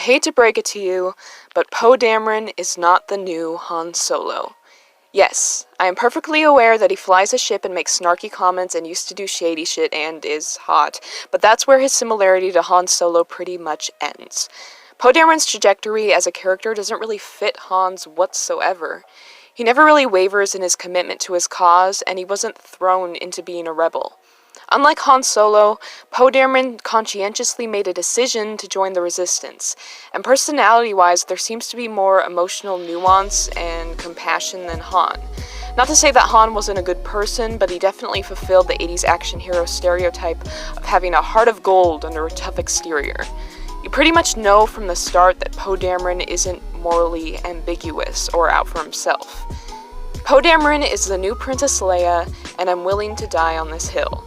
hate to break it to you, but Poe Dameron is not the new Han Solo. Yes, I am perfectly aware that he flies a ship and makes snarky comments and used to do shady shit and is hot, but that's where his similarity to Han Solo pretty much ends. Poe Dameron's trajectory as a character doesn't really fit Han's whatsoever. He never really wavers in his commitment to his cause, and he wasn't thrown into being a rebel. Unlike Han Solo, Poe Dameron conscientiously made a decision to join the Resistance, and personality-wise, there seems to be more emotional nuance and compassion than Han. Not to say that Han wasn't a good person, but he definitely fulfilled the 80s action hero stereotype of having a heart of gold under a tough exterior. You pretty much know from the start that Poe Dameron isn't morally ambiguous or out for himself. Poe Dameron is the new Princess Leia, and I'm willing to die on this hill.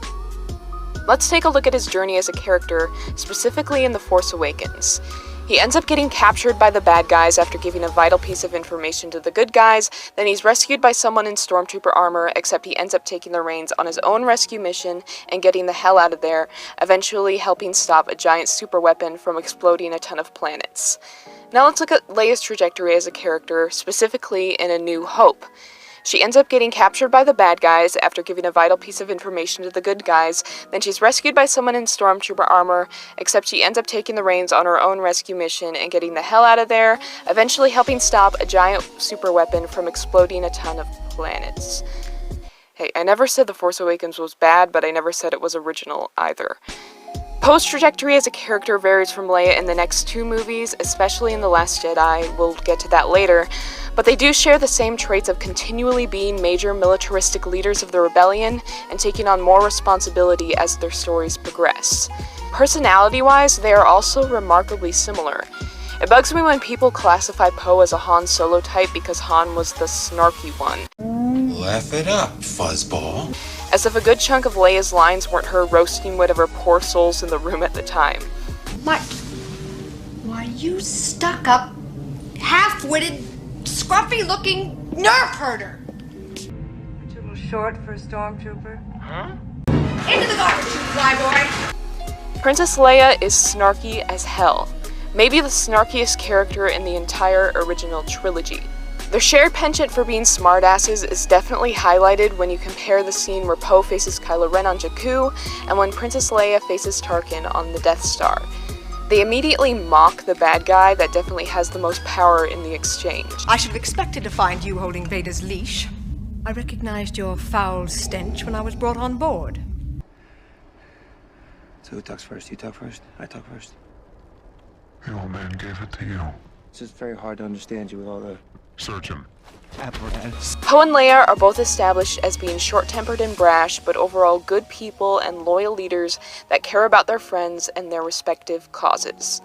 Let's take a look at his journey as a character, specifically in The Force Awakens. He ends up getting captured by the bad guys after giving a vital piece of information to the good guys, then he's rescued by someone in stormtrooper armor, except he ends up taking the reins on his own rescue mission and getting the hell out of there, eventually helping stop a giant superweapon from exploding a ton of planets. Now let's look at Leia's trajectory as a character, specifically in A New Hope. She ends up getting captured by the bad guys after giving a vital piece of information to the good guys, then she's rescued by someone in stormtrooper armor, except she ends up taking the reins on her own rescue mission and getting the hell out of there, eventually helping stop a giant superweapon from exploding a ton of planets. Hey, I never said The Force Awakens was bad, but I never said it was original either. Poe's trajectory as a character varies from Leia in the next two movies, especially in The Last Jedi. We'll get to that later. But they do share the same traits of continually being major militaristic leaders of the rebellion and taking on more responsibility as their stories progress. Personality-wise, they are also remarkably similar. It bugs me when people classify Poe as a Han Solo type because Han was the snarky one. Laugh it up, fuzzball. As if a good chunk of Leia's lines weren't her roasting whatever poor souls in the room at the time. What? Why, you stuck-up, half-witted, scruffy-looking nerf herder! A little short for a stormtrooper. Huh? Into the garbage, you flyboy! Princess Leia is snarky as hell. Maybe the snarkiest character in the entire original trilogy. Their shared penchant for being smartasses is definitely highlighted when you compare the scene where Poe faces Kylo Ren on Jakku and when Princess Leia faces Tarkin on the Death Star. They immediately mock the bad guy that definitely has the most power in the exchange. I should have expected to find you holding Vader's leash. I recognized your foul stench when I was brought on board. So who talks first? You talk first? I talk first? The old man gave it to you. It's just very hard to understand you with all the Search him. apparatus. Poe and Leia are both established as being short-tempered and brash, but overall good people and loyal leaders that care about their friends and their respective causes.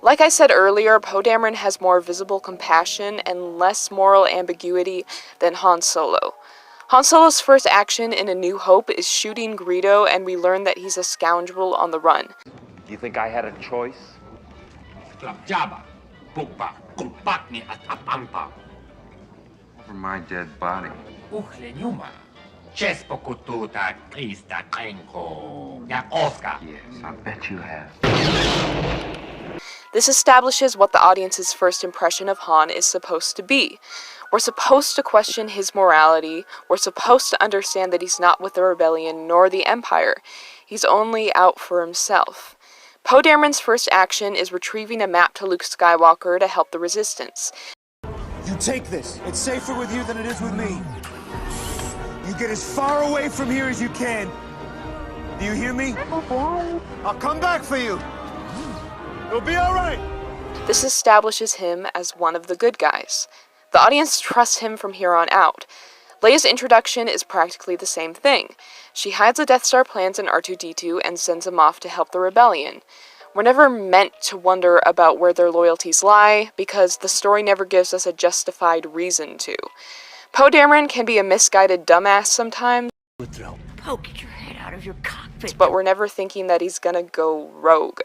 Like I said earlier, Poe Dameron has more visible compassion and less moral ambiguity than Han Solo. Han Solo's first action in A New Hope is shooting Greedo, and we learn that he's a scoundrel on the run. You think I had a choice? Over my dead body. Yes, I bet you have. This establishes what the audience's first impression of Han is supposed to be. We're supposed to question his morality. We're supposed to understand that he's not with the rebellion nor the Empire. He's only out for himself. Poe Dameron's first action is retrieving a map to Luke Skywalker to help the Resistance. You take this. It's safer with you than it is with me. You get as far away from here as you can. Do you hear me? I'll come back for you. You'll be all right. This establishes him as one of the good guys. The audience trusts him from here on out. Leia's introduction is practically the same thing. She hides the Death Star plans in R2-D2 and sends him off to help the rebellion. We're never meant to wonder about where their loyalties lie, because the story never gives us a justified reason to. Poe Dameron can be a misguided dumbass sometimes, Poke your head out of your cockpit. but we're never thinking that he's gonna go rogue.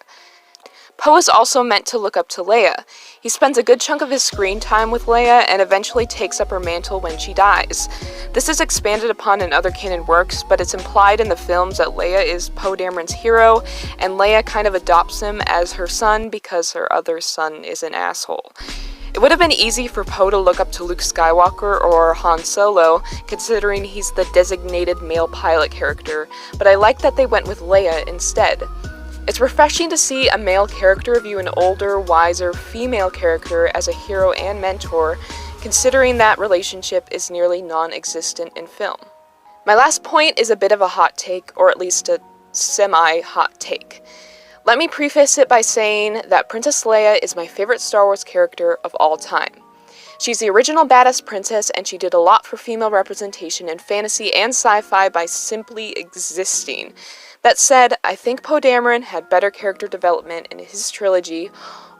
Poe is also meant to look up to Leia. He spends a good chunk of his screen time with Leia and eventually takes up her mantle when she dies. This is expanded upon in other canon works, but it's implied in the films that Leia is Poe Dameron's hero, and Leia kind of adopts him as her son because her other son is an asshole. It would have been easy for Poe to look up to Luke Skywalker or Han Solo, considering he's the designated male pilot character, but I like that they went with Leia instead. It's refreshing to see a male character view an older, wiser female character as a hero and mentor, considering that relationship is nearly non-existent in film. My last point is a bit of a hot take, or at least a semi-hot take. Let me preface it by saying that Princess Leia is my favorite Star Wars character of all time. She's the original badass princess, and she did a lot for female representation in fantasy and sci-fi by simply existing. That said, I think Poe Dameron had better character development in his trilogy,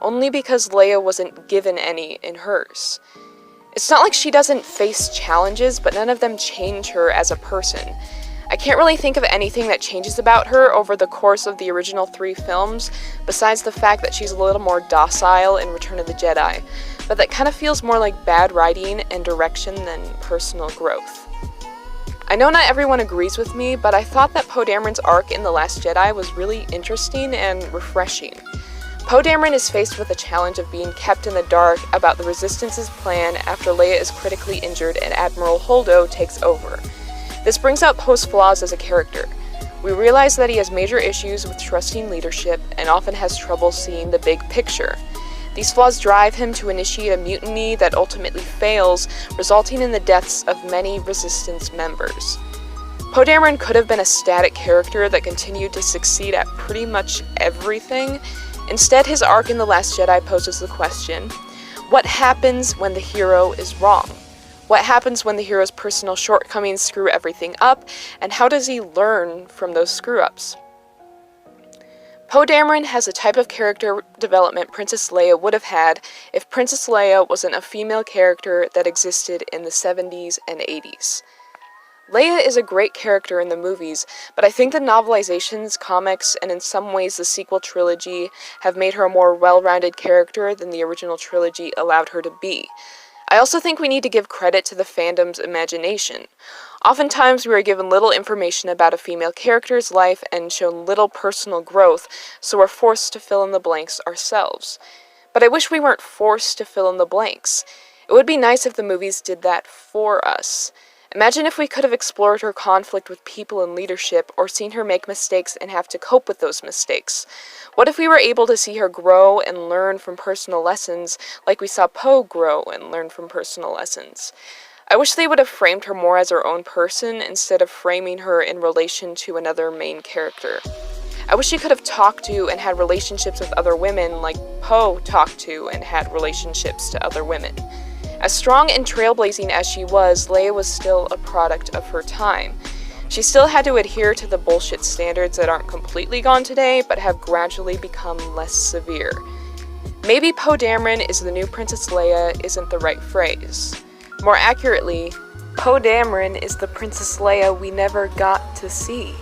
only because Leia wasn't given any in hers. It's not like she doesn't face challenges, but none of them change her as a person. I can't really think of anything that changes about her over the course of the original 3 films, besides the fact that she's a little more docile in Return of the Jedi, but that kind of feels more like bad writing and direction than personal growth. I know not everyone agrees with me, but I thought that Poe Dameron's arc in The Last Jedi was really interesting and refreshing. Poe Dameron is faced with the challenge of being kept in the dark about the Resistance's plan after Leia is critically injured and Admiral Holdo takes over. This brings out Poe's flaws as a character. We realize that he has major issues with trusting leadership and often has trouble seeing the big picture. These flaws drive him to initiate a mutiny that ultimately fails, resulting in the deaths of many Resistance members. Poe Dameron could have been a static character that continued to succeed at pretty much everything. Instead, his arc in The Last Jedi poses the question, what happens when the hero is wrong? What happens when the hero's personal shortcomings screw everything up, and how does he learn from those screw-ups? Poe Dameron has a type of character development Princess Leia would have had if Princess Leia wasn't a female character that existed in the 70s and 80s. Leia is a great character in the movies, but I think the novelizations, comics, and in some ways the sequel trilogy have made her a more well-rounded character than the original trilogy allowed her to be. I also think we need to give credit to the fandom's imagination. Oftentimes we are given little information about a female character's life and shown little personal growth, so we're forced to fill in the blanks ourselves. But I wish we weren't forced to fill in the blanks. It would be nice if the movies did that for us. Imagine if we could have explored her conflict with people in leadership, or seen her make mistakes and have to cope with those mistakes. What if we were able to see her grow and learn from personal lessons, like we saw Poe grow and learn from personal lessons? I wish they would have framed her more as her own person, instead of framing her in relation to another main character. I wish she could have talked to and had relationships with other women, like Poe talked to and had relationships to other women. As strong and trailblazing as she was, Leia was still a product of her time. She still had to adhere to the bullshit standards that aren't completely gone today, but have gradually become less severe. Maybe Poe Dameron is the new Princess Leia isn't the right phrase. More accurately, Poe Dameron is the Princess Leia we never got to see.